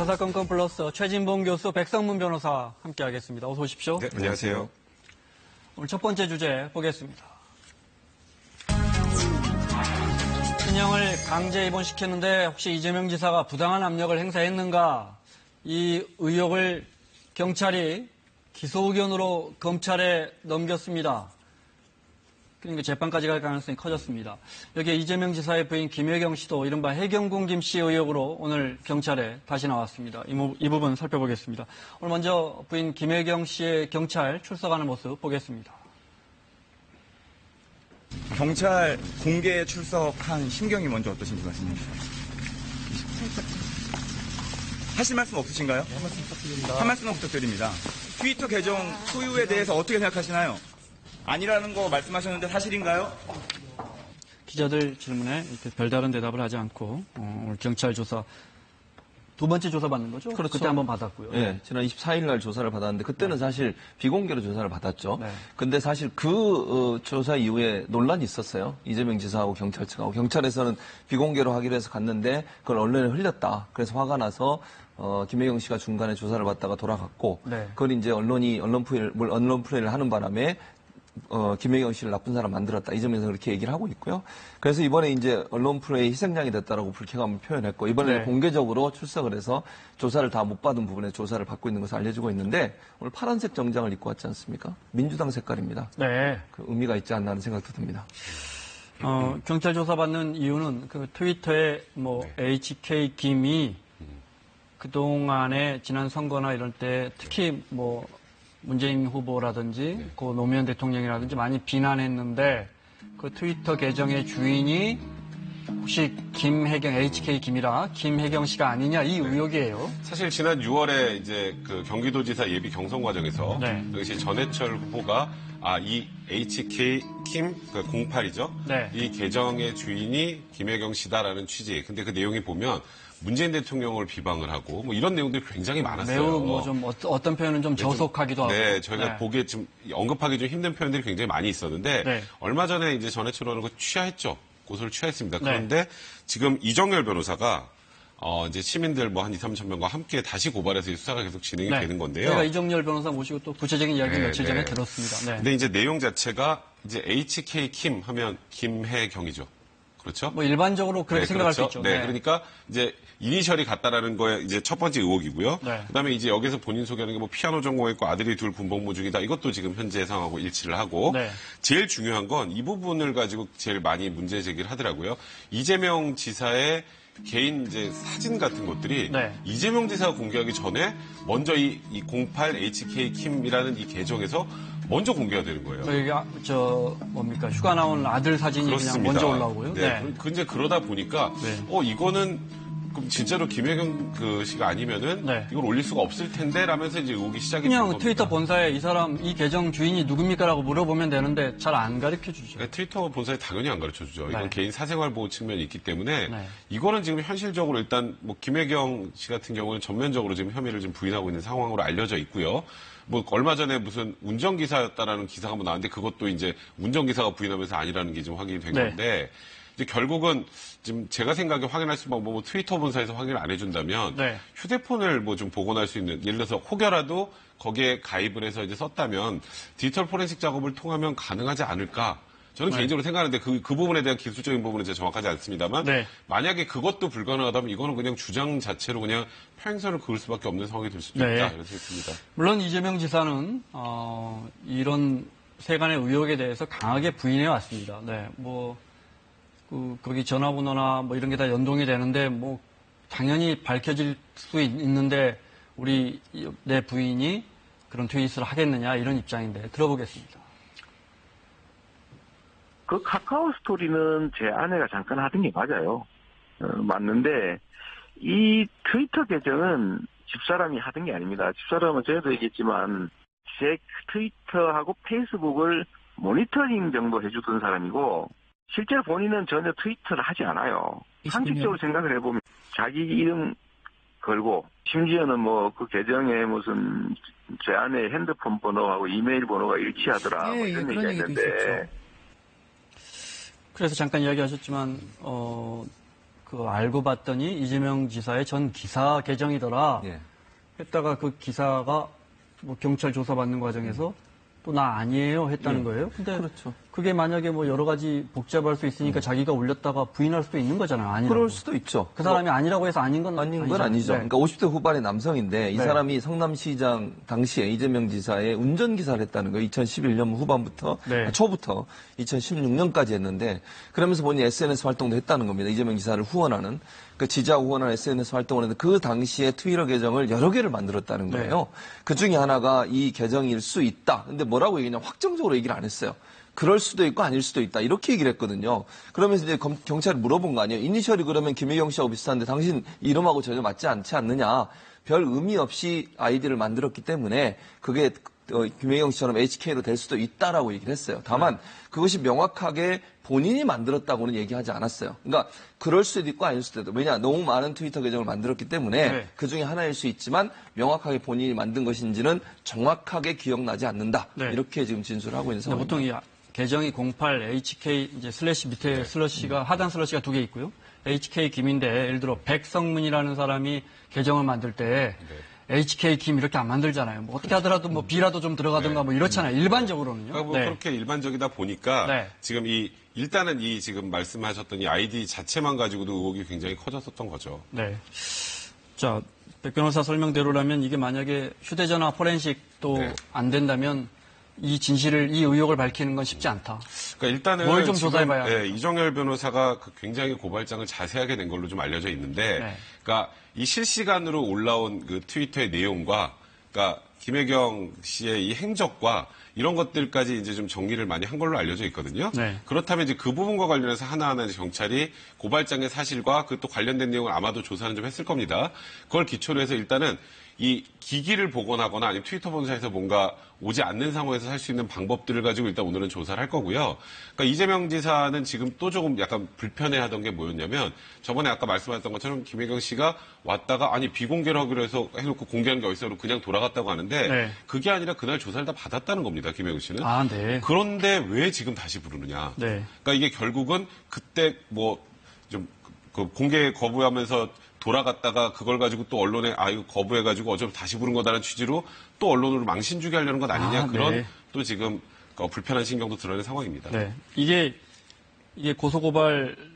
사건건 플러스 최진봉 교수, 백성문 변호사 함께하겠습니다. 어서 오십시오. 네, 안녕하세요. 오늘 첫 번째 주제 보겠습니다. 신형을 강제 입원시켰는데 혹시 이재명 지사가 부당한 압력을 행사했는가? 이 의혹을 경찰이 기소 의견으로 검찰에 넘겼습니다. 그러니까 재판까지 갈 가능성이 커졌습니다. 여기에 이재명 지사의 부인 김혜경 씨도 이른바 해경군 김 씨 의혹으로 오늘 경찰에 다시 나왔습니다. 이 부분 살펴보겠습니다. 오늘 먼저 부인 김혜경 씨의 경찰 출석하는 모습 보겠습니다. 경찰 공개 출석한 심경이 먼저 어떠신지 말씀해 주세요. 하실 말씀 없으신가요? 한 말씀 부탁드립니다. 한 말씀만 부탁드립니다. 트위터 계정 소유에 대해서 어떻게 생각하시나요? 아니라는 거 말씀하셨는데 사실인가요? 기자들 질문에 이렇게 별다른 대답을 하지 않고 오늘 경찰 조사 두 번째 조사 받는 거죠? 그렇죠. 그때 한번 받았고요. 네, 지난 24일 날 조사를 받았는데 그때는 사실 비공개로 조사를 받았죠. 네. 근데 사실 그 조사 이후에 논란이 있었어요. 이재명 지사하고 경찰 측하고. 경찰에서는 비공개로 하기로 해서 갔는데 그걸 언론에 흘렸다. 그래서 화가 나서 김혜경 씨가 중간에 조사를 받다가 돌아갔고 네. 그걸 이제 언론 플레이를 하는 바람에 김혜경 씨를 나쁜 사람 만들었다. 이점에서 그렇게 얘기를 하고 있고요. 그래서 이번에 이제 언론 플레이 희생양이 됐다라고 불쾌감을 표현했고, 이번에 네. 공개적으로 출석을 해서 조사를 다 못 받은 부분에 조사를 받고 있는 것을 알려주고 있는데, 오늘 파란색 정장을 입고 왔지 않습니까? 민주당 색깔입니다. 네. 그 의미가 있지 않나 하는 생각도 듭니다. 경찰 조사 받는 이유는 그 트위터에 HK 김이 그동안에 지난 선거나 이럴 때 특히 문재인 후보라든지 그 노무현 대통령이라든지 많이 비난했는데 그 트위터 계정의 주인이 혹시 김혜경, HK 김이라 김혜경 씨가 아니냐 이 의혹이에요. 사실 지난 6월에 이제 그 경기도지사 예비 경선 과정에서 네. 당시 전해철 후보가 이 HK 김 08이죠. 네. 이 계정의 주인이 김혜경 씨다라는 취지. 근데 그 내용이 보면 문재인 대통령을 비방을 하고 이런 내용들이 굉장히 많았어요. 매우 좀 어떤 표현은 좀 저속하기도 하고. 네, 저희가 네. 보기에 좀 언급하기 좀 힘든 표현들이 굉장히 많이 있었는데 네. 얼마 전에 이제 전해철 의원은 취하했죠. 고소를 취하했습니다. 네. 그런데 지금 이정열 변호사가 이제 시민들 한 2, 3천 명과 함께 다시 고발해서 이 수사가 계속 진행이 되는 건데요. 저희가 이정열 변호사 모시고 또 구체적인 이야기 네, 며칠 전에 네. 들었습니다. 네. 근데 이제 내용 자체가 이제 HK 김 하면 김혜경이죠. 그렇죠? 일반적으로 그렇게 생각할 수 있죠. 네, 그러니까 이제 이니셜이 같다라는 거에 이제 첫 번째 의혹이고요. 네. 그다음에 이제 여기서 본인 소개하는 게 피아노 전공했고 아들이 둘 군복무 중이다. 이것도 지금 현재 상황하고 일치를 하고 네. 제일 중요한 건 이 부분을 가지고 제일 많이 문제 제기를 하더라고요. 이재명 지사의 개인 이제 사진 같은 것들이 네. 이재명 지사가 공개하기 전에 먼저 이 08 HK 김이라는 이 계정에서 먼저 공개가 되는 거예요. 여기가 휴가 나온 아들 사진이 그렇습니다. 그냥 먼저 올라오고요. 네. 근데 그러다 보니까 네. 이거는 그럼 진짜로 김혜경 씨가 아니면은 네. 이걸 올릴 수가 없을 텐데 라면서 이제 의혹이 시작이 된 그냥 겁니다. 트위터 본사에 이 계정 주인이 누굽니까라고 물어보면 되는데 잘 안 가르쳐 주죠. 네, 트위터 본사에 당연히 안 가르쳐 주죠. 이건 네. 개인 사생활 보호 측면이 있기 때문에 네. 이거는 지금 현실적으로 일단 김혜경 씨 같은 경우는 전면적으로 지금 혐의를 좀 부인하고 있는 상황으로 알려져 있고요. 얼마 전에 무슨 운전기사였다라는 기사가 나왔는데 그것도 이제 운전기사가 부인하면서 아니라는 게 지금 확인이 된 네. 건데 이제 결국은 지금 제가 생각에 확인할 수 있는 방법은 트위터 본사에서 확인을 안 해준다면 네. 휴대폰을 좀 복원할 수 있는 예를 들어서 혹여라도 거기에 가입을 해서 이제 썼다면 디지털 포렌식 작업을 통하면 가능하지 않을까? 저는 네. 개인적으로 생각하는데 그 부분에 대한 기술적인 부분은 제가 정확하지 않습니다만 네. 만약에 그것도 불가능하다면 이거는 그냥 주장 자체로 그냥 평행선을 그을 수밖에 없는 상황이 될 수도 네. 있다 이런 생각이 듭니다. 물론 이재명 지사는 이런 세간의 의혹에 대해서 강하게 부인해 왔습니다. 네, 거기 전화번호나 이런 게 다 연동이 되는데 당연히 밝혀질 수 있는데 내 부인이 그런 트윗을 하겠느냐 이런 입장인데 들어보겠습니다. 그 카카오 스토리는 제 아내가 잠깐 하던 게 맞아요. 맞는데 이 트위터 계정은 집사람이 하던 게 아닙니다. 집사람은 전에도 얘기했지만 제 트위터하고 페이스북을 모니터링 정도 해주던 사람이고 실제로 본인은 전혀 트위터를 하지 않아요. 상식적으로 생각을 해보면 자기 이름 걸고 심지어는 그 계정에 무슨 제 아내의 핸드폰 번호하고 이메일 번호가 일치하더라 이런 얘기가 있는데 그래서 잠깐 이야기하셨지만 알고 봤더니 이재명 지사의 전 기사 계정이더라. 예. 했다가 그 기사가 뭐 경찰 조사받는 과정에서 또 나 아니에요 했다는 거예요. 근데 그렇죠. 그게 만약에 뭐 여러 가지 복잡할 수 있으니까 자기가 올렸다가 부인할 수도 있는 거잖아요. 아니라고. 그럴 수도 있죠. 그 사람이 아니라고 해서 아닌 건 아닌 건 아니죠. 아니죠. 네. 그러니까 50대 후반의 남성인데 이 네. 사람이 성남시장 당시에 이재명 지사의 운전기사를 했다는 거예요. 2011년 후반부터 네. 초부터 2016년까지 했는데 그러면서 본인이 SNS 활동도 했다는 겁니다. 이재명 지사를 후원하는 그 지지하고 후원하는 SNS 활동을 했는데 그 당시에 트위터 계정을 여러 개를 만들었다는 네. 거예요. 그 중에 하나가 이 계정일 수 있다. 근데 뭐라고 얘기냐 확정적으로 얘기를 안 했어요. 그럴 수도 있고 아닐 수도 있다. 이렇게 얘기를 했거든요. 그러면서 이제 경찰이 물어본 거 아니에요. 이니셜이 그러면 김혜경 씨하고 비슷한데 당신 이름하고 전혀 맞지 않지 않느냐. 별 의미 없이 아이디를 만들었기 때문에 그게 김혜경 씨처럼 HK로 될 수도 있다라고 얘기를 했어요. 다만 그것이 명확하게 본인이 만들었다고는 얘기하지 않았어요. 그러니까 그럴 수도 있고 아닐 수도 있다. 왜냐 너무 많은 트위터 계정을 만들었기 때문에 네. 그중에 하나일 수 있지만 명확하게 본인이 만든 것인지는 정확하게 기억나지 않는다. 네. 이렇게 지금 진술하고 있는 근데 상황입니다. 보통 이 계정이 08 HK 이제 슬래시 밑에 슬러시가 하단 슬러시가 2개 있고요. HK 김인데 예를 들어 백성문이라는 사람이 계정을 만들 때 HK 김 이렇게 안 만들잖아요. 뭐 어떻게 하더라도 뭐 B라도 좀 들어가든가 뭐 이렇잖아요. 일반적으로는요. 그러니까 뭐 네. 그렇게 일반적이다 보니까 네. 지금 일단은 지금 말씀하셨던 이 아이디 자체만 가지고도 의혹이 굉장히 커졌었던 거죠. 네. 자, 백 변호사 설명대로라면 이게 만약에 휴대전화 포렌식도 네. 안 된다면 이 의혹을 밝히는 건 쉽지 않다. 그러니까 일단은 뭘좀 지금, 조사해봐야 예, 이정열 변호사가 굉장히 고발장을 자세하게 낸 걸로 좀 알려져 있는데, 네. 그러니까 이 실시간으로 올라온 그 트위터의 내용과, 그러니까 김혜경 씨의 이 행적과 이런 것들까지 이제 좀 정리를 많이 한 걸로 알려져 있거든요. 네. 그렇다면 이제 그 부분과 관련해서 하나하나 이제 경찰이 고발장의 사실과 그 또 관련된 내용을 아마도 조사는 좀 했을 겁니다. 그걸 기초로 해서 일단은 이 기기를 복원하거나 아니면 트위터 본사에서 뭔가 오지 않는 상황에서 할 수 있는 방법들을 가지고 일단 오늘은 조사를 할 거고요. 그러니까 이재명 지사는 지금 또 조금 약간 불편해하던 게 뭐였냐면 저번에 아까 말씀하셨던 것처럼 김혜경 씨가 왔다가 아니 비공개로 하기로 해서 해놓고 공개한 게 어디서 그냥 돌아갔다고 하는데 네. 그게 아니라 그날 조사를 다 받았다는 겁니다. 김혜경 씨는. 아, 네. 그런데 왜 지금 다시 부르느냐. 네. 그러니까 이게 결국은 그때 뭐 좀 공개 거부하면서 돌아갔다가 그걸 가지고 또 언론에 이거 거부해가지고 어차피 다시 부른 거다라는 취지로 또 언론으로 망신 주게 하려는 것 아니냐. 아, 그런 네. 또 지금 불편한 신경도 드러낸 상황입니다. 네. 이게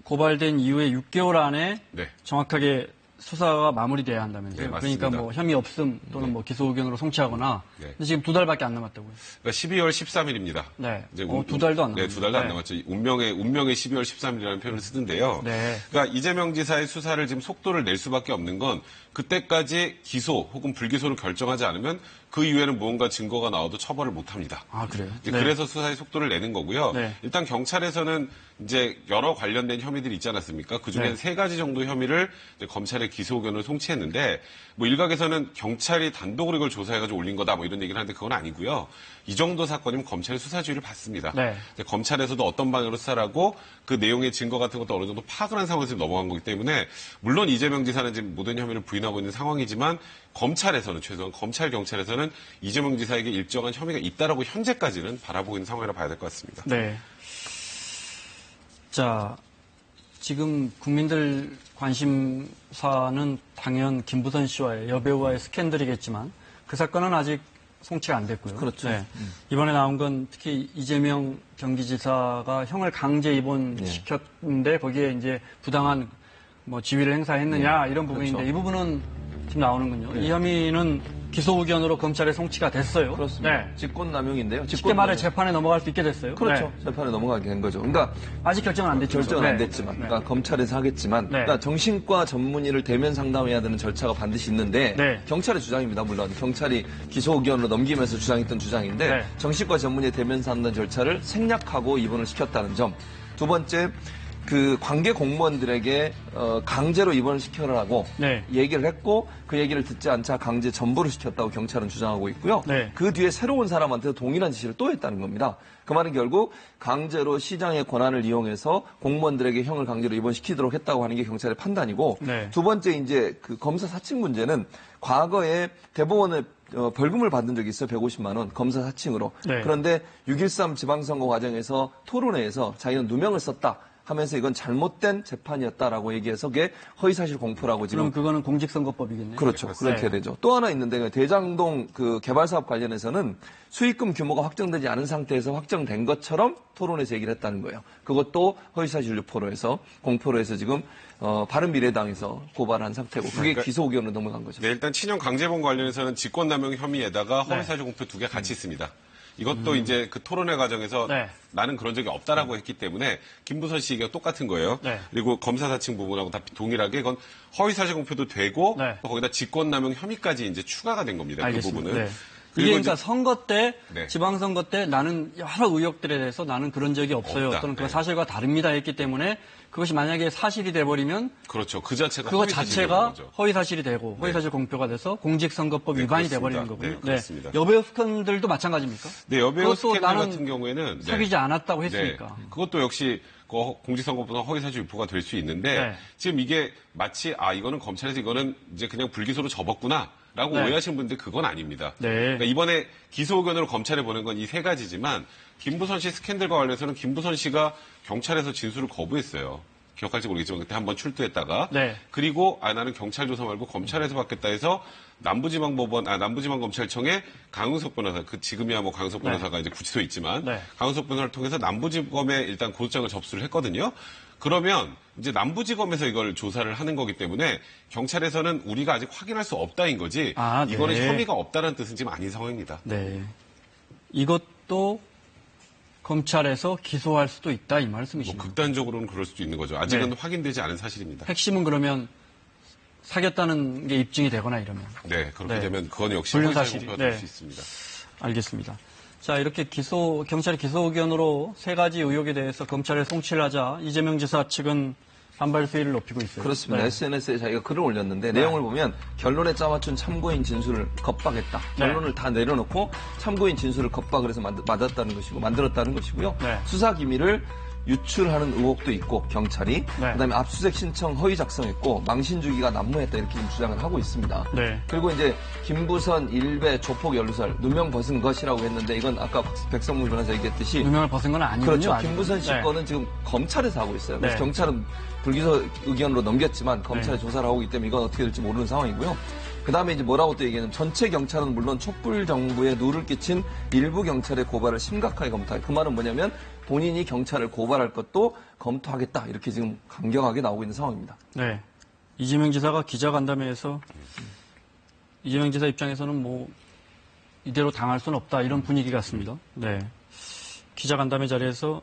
고발된 이후에 6개월 안에 네. 정확하게 수사가 마무리돼야 한다면서요. 네, 맞습니다. 그러니까 뭐 혐의 없음 또는 뭐 기소 의견으로 송치하거나. 네. 근데 지금 2달밖에 안 남았다고요. 그러니까 12월 13일입니다. 네. 2달도 안 남았어요. 네, 2달도 안 네. 남았죠. 운명의 12월 13일이라는 표현을 쓰던데요. 네. 그러니까 이재명 지사의 수사를 지금 속도를 낼 수밖에 없는 건 그때까지 기소 혹은 불기소를 결정하지 않으면 그 이후에는 무언가 증거가 나와도 처벌을 못 합니다. 아, 그래요? 이제 네. 그래서 수사의 속도를 내는 거고요. 네. 일단 경찰에서는 이제 여러 관련된 혐의들이 있지 않았습니까? 그중에 네. 3가지 정도 혐의를 이제 검찰의 기소 의견을 송치했는데 뭐 일각에서는 경찰이 단독으로 이걸 조사해가지고 올린 거다 뭐 이런 얘기를 하는데 그건 아니고요. 이 정도 사건이면 검찰의 수사주의를 받습니다. 네. 이제 검찰에서도 어떤 방향으로 수사를 하고 그 내용의 증거 같은 것도 어느 정도 파악을 한 상황에서 넘어간 거기 때문에 물론 이재명 지사는 지금 모든 혐의를 부인하고 있는 상황이지만 검찰에서는 최소한 검찰 경찰에서는 이재명 지사에게 일정한 혐의가 있다라고 현재까지는 바라보고 있는 상황이라 봐야 될 것 같습니다. 네. 자, 지금 국민들 관심사는 당연 김부선 씨와의 여배우와의 스캔들이겠지만 그 사건은 아직 송치가 안 됐고요. 그렇죠. 네. 이번에 나온 건 특히 이재명 경기지사가 형을 강제 입원시켰는데 거기에 이제 부당한 뭐 지위를 행사했느냐 이런 부분인데 그렇죠. 이 부분은 지금 나오는군요. 이 혐의는 기소 의견으로 검찰에 송치가 됐어요. 그렇습니다. 네. 직권남용인데요. 쉽게 말해 재판에 넘어갈 수 있게 됐어요. 그렇죠. 네. 재판에 넘어가게 된 거죠. 그러니까 아직 결정은 안 됐죠. 결정은 안 네. 됐지만, 네. 그러니까 검찰에서 하겠지만, 네. 그러니까 정신과 전문의를 대면 상담해야 되는 절차가 반드시 있는데, 네. 경찰의 주장입니다. 물론 경찰이 기소 의견으로 넘기면서 주장했던 주장인데, 네. 정신과 전문의 대면 상담 절차를 생략하고 입원을 시켰다는 점. 두 번째, 그 관계 공무원들에게 강제로 입원을 시켜라고 네. 얘기를 했고 그 얘기를 듣지 않자 강제 전보를 시켰다고 경찰은 주장하고 있고요. 네. 그 뒤에 새로운 사람한테도 동일한 지시를 또 했다는 겁니다. 그 말은 결국 강제로 시장의 권한을 이용해서 공무원들에게 형을 강제로 입원시키도록 했다고 하는 게 경찰의 판단이고 네. 두 번째 이제 그 검사 사칭 문제는 과거에 대법원에 벌금을 받은 적이 있어요. 150만 원 검사 사칭으로. 네. 그런데 6.13 지방선거 과정에서 토론회에서 자기는 누명을 썼다. 하면서 이건 잘못된 재판이었다라고 얘기해서 그게 허위사실 공표라고 지금 그럼 그거는 공직선거법이겠네요. 그렇죠. 그렇게 네. 되죠. 또 하나 있는데 대장동 그 개발 사업 관련해서는 수익금 규모가 확정되지 않은 상태에서 확정된 것처럼 토론에서 얘기를 했다는 거예요. 그것도 허위사실 유포로 해서 공표로 해서 지금 바른미래당에서 고발한 상태고 그게 그러니까 기소 의견으로 넘어간 거죠. 네, 일단 친형 강제범 관련해서는 직권남용 혐의에다가 허위사실 공표 2개 같이 있습니다. 이것도 이제 그 토론회 과정에서 네. 나는 그런 적이 없다라고 했기 때문에 김부선 씨 얘기가 똑같은 거예요. 네. 그리고 검사 사칭 부분하고 다 동일하게 이건 허위사실 공표도 되고 네. 또 거기다 직권남용 혐의까지 이제 추가가 된 겁니다. 알겠습니다. 그 부분은. 네. 그리고 이게 이제 그러니까 선거 때, 네. 지방선거 때 나는 여러 의혹들에 대해서 나는 그런 적이 없어요. 없다. 또는 그 네. 사실과 다릅니다 했기 때문에 그것이 만약에 사실이 돼버리면 그렇죠. 그 자체가 그거 허위사실이 자체가 되는 거죠. 허위사실이 되고 허위사실 공표가 돼서 공직선거법 네, 위반이 그렇습니다. 돼버리는 거고요. 네, 그렇습니다. 여배우 스캔들도 마찬가지입니까? 네, 여배우 그것도 스캔들 나는 같은 경우에는 사귀지 않았다고 했으니까. 네, 그것도 역시 그 공직선거법상 허위사실 유포가 될 수 있는데 네. 지금 이게 마치 이거는 검찰에서 이거는 이제 그냥 불기소로 접었구나라고 네. 오해하시는 분들 그건 아닙니다. 네. 그러니까 이번에 기소 의견으로 검찰에 보낸 건 이 세 가지지만 김부선 씨 스캔들과 관련해서는 김부선 씨가 경찰에서 진술을 거부했어요. 기억할지 모르겠지만 그때 한번 출두했다가 네. 그리고 나는 경찰 조사 말고 검찰에서 받겠다 해서 남부지방검찰청에 강은석 변호사, 그 지금이야 뭐 강은석 변호사가 이제 구치소에 있지만 네. 강은석 변호사를 통해서 남부지검에 일단 고소장을 접수를 했거든요. 그러면 이제 남부지검에서 이걸 조사를 하는 거기 때문에 경찰에서는 우리가 아직 확인할 수 없다인 거지 아, 네. 이거는 혐의가 없다는 뜻은 지금 아닌 상황입니다. 네. 이것도 검찰에서 기소할 수도 있다 이 뭐 말씀이십니까? 극단적으로는 그럴 수도 있는 거죠. 아직은 네. 확인되지 않은 사실입니다. 핵심은 그러면 사귀었다는 게 입증이 되거나 이러면. 네, 그렇게 네. 되면 그건 역시 불륜 허위사실 사실이. 공표가 될 네. 수 있습니다. 알겠습니다. 자, 이렇게 경찰의 기소 의견으로 세 가지 의혹에 대해서 검찰에 송치를 하자 이재명 지사 측은 반발 수위를 높이고 있어요. 그렇습니다. 네. SNS에 자기가 글을 올렸는데 내용을 보면 결론에 짜맞춘 참고인 진술을 겁박했다. 네. 결론을 다 내려놓고 참고인 진술을 겁박을 해서 맞았다는 것이고 만들었다는 것이고요. 네. 수사 기밀을 유출하는 의혹도 있고 경찰이 네. 그다음에 압수수색 신청 허위 작성했고 망신 주기가 난무했다 이렇게 지금 주장을 하고 있습니다. 네. 그리고 이제 김부선 일베 조폭 연루설 누명 벗은 것이라고 했는데 이건 아까 백성문 변호사 얘기했듯이 누명을 벗은 건 아니군요. 그렇죠. 아직은. 김부선 씨 네. 거는 지금 검찰에서 하고 있어요. 그래서 네. 경찰은 불기소 의견으로 넘겼지만 검찰이 네. 조사를 하고 있기 때문에 이건 어떻게 될지 모르는 상황이고요. 그 다음에 이제 뭐라고 또 얘기하면 전체 경찰은 물론 촛불 정부에 누를 끼친 일부 경찰의 고발을 심각하게 검토할. 그 말은 뭐냐면 본인이 경찰을 고발할 것도 검토하겠다. 이렇게 지금 강경하게 나오고 있는 상황입니다. 네. 이재명 지사가 기자간담회에서 이재명 지사 입장에서는 뭐 이대로 당할 수는 없다 이런 분위기 같습니다. 네. 기자간담회 자리에서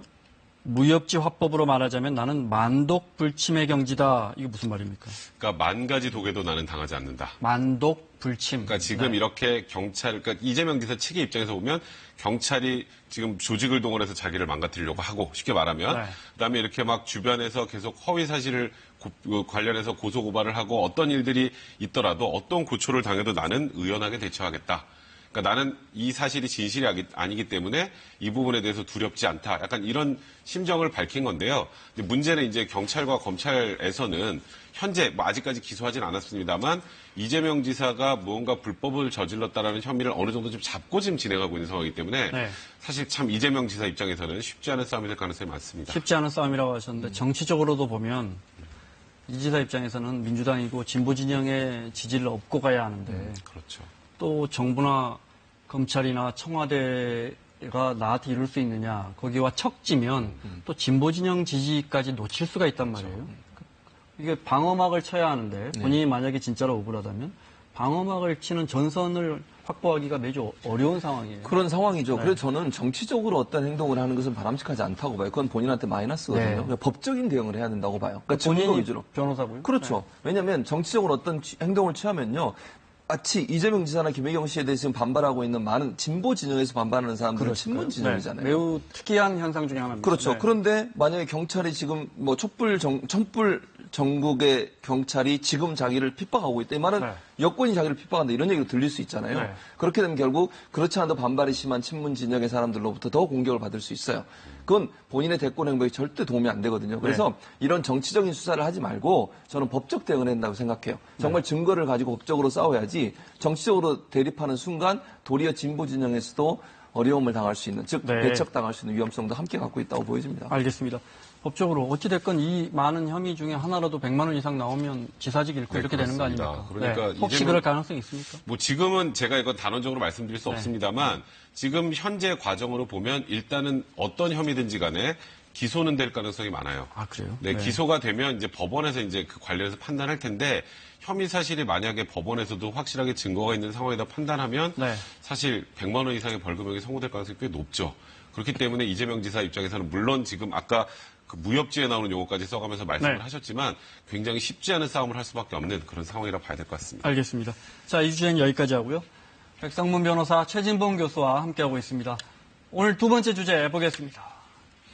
무협지 화법으로 말하자면 나는 만독 불침의 경지다. 이게 무슨 말입니까? 그러니까 만 가지 독에도 나는 당하지 않는다. 만독 불침. 그러니까 지금 네. 이렇게 그러니까 이재명 지사 측의 입장에서 보면 경찰이 지금 조직을 동원해서 자기를 망가뜨리려고 하고 쉽게 말하면 네. 그다음에 이렇게 막 주변에서 계속 허위 사실을 관련해서 고소 고발을 하고 어떤 일들이 있더라도 어떤 고초를 당해도 나는 의연하게 대처하겠다. 그러니까 나는 이 사실이 진실이 아니기 때문에 이 부분에 대해서 두렵지 않다. 약간 이런 심정을 밝힌 건데요. 근데 문제는 이제 경찰과 검찰에서는 현재 뭐 아직까지 기소하진 않았습니다만 이재명 지사가 무언가 불법을 저질렀다라는 혐의를 어느 정도 좀 잡고 지금 진행하고 있는 상황이기 때문에 네. 사실 참 이재명 지사 입장에서는 쉽지 않은 싸움이 될 가능성이 많습니다. 쉽지 않은 싸움이라고 하셨는데 정치적으로도 보면 이 지사 입장에서는 민주당이고 진보 진영의 지지를 얻고 가야 하는데 그렇죠. 또 정부나 검찰이나 청와대가 나한테 이룰 수 있느냐 거기와 척지면 또 진보 진영 지지까지 놓칠 수가 있단 말이에요. 이게 방어막을 쳐야 하는데 본인이 만약에 진짜로 억울하다면 방어막을 치는 전선을 확보하기가 매우 어려운 상황이에요. 그런 상황이죠. 네. 그래서 저는 정치적으로 어떤 행동을 하는 것은 바람직하지 않다고 봐요. 그건 본인한테 마이너스거든요. 네. 그러니까 법적인 대응을 해야 된다고 봐요. 그러니까 증거 본인이 위주로. 변호사고요. 그렇죠. 왜냐하면 정치적으로 어떤 행동을 취하면요. 마치 이재명 지사나 김혜경 씨에 대해서 지금 반발하고 있는 많은 진보 진영에서 반발하는 사람들은 친문 진영이잖아요. 네. 매우 특이한 현상 중에 하나입니다. 그렇죠. 네. 그런데 만약에 경찰이 지금 뭐 촛불 전국의 경찰이 지금 자기를 핍박하고 있다. 이 말은 네. 여권이 자기를 핍박한다. 이런 얘기로 들릴 수 있잖아요. 네. 그렇게 되면 결국 그렇지 않아도 반발이 심한 친문 진영의 사람들로부터 더 공격을 받을 수 있어요. 그건 본인의 대권 행보에 절대 도움이 안 되거든요. 그래서 이런 정치적인 수사를 하지 말고 저는 법적 대응을 해야 된다고 생각해요. 정말 증거를 가지고 법적으로 싸워야지 정치적으로 대립하는 순간 도리어 진보 진영에서도 어려움을 당할 수 있는, 즉 네. 배척당할 수 있는 위험성도 함께 갖고 있다고 보여집니다. 알겠습니다. 법적으로 어찌됐건 이 많은 혐의 중에 하나라도 100만 원 이상 나오면 기사직 잃고 네, 이렇게 되는 거 그렇습니다. 아닙니까? 그러니까 혹시 이재명- 그럴 가능성이 있습니까? 뭐 지금은 제가 이건 단언적으로 말씀드릴 수 네. 없습니다만 지금 현재 과정으로 보면 일단은 어떤 혐의든지 간에 기소는 될 가능성이 많아요. 아, 그래요? 네, 기소가 되면 이제 법원에서 이제 그 관련해서 판단할 텐데 혐의 사실이 만약에 법원에서도 확실하게 증거가 있는 상황이다 판단하면 네. 사실 100만 원 이상의 벌금형이 선고될 가능성이 꽤 높죠. 그렇기 때문에 이재명 지사 입장에서는 물론 지금 아까 그 무협지에 나오는 용어까지 써가면서 말씀을 네. 하셨지만 굉장히 쉽지 않은 싸움을 할 수밖에 없는 그런 상황이라 봐야 될 것 같습니다. 알겠습니다. 자, 이 주제는 여기까지 하고요. 백상문 변호사, 최진봉 교수와 함께하고 있습니다. 오늘 두 번째 주제 보겠습니다.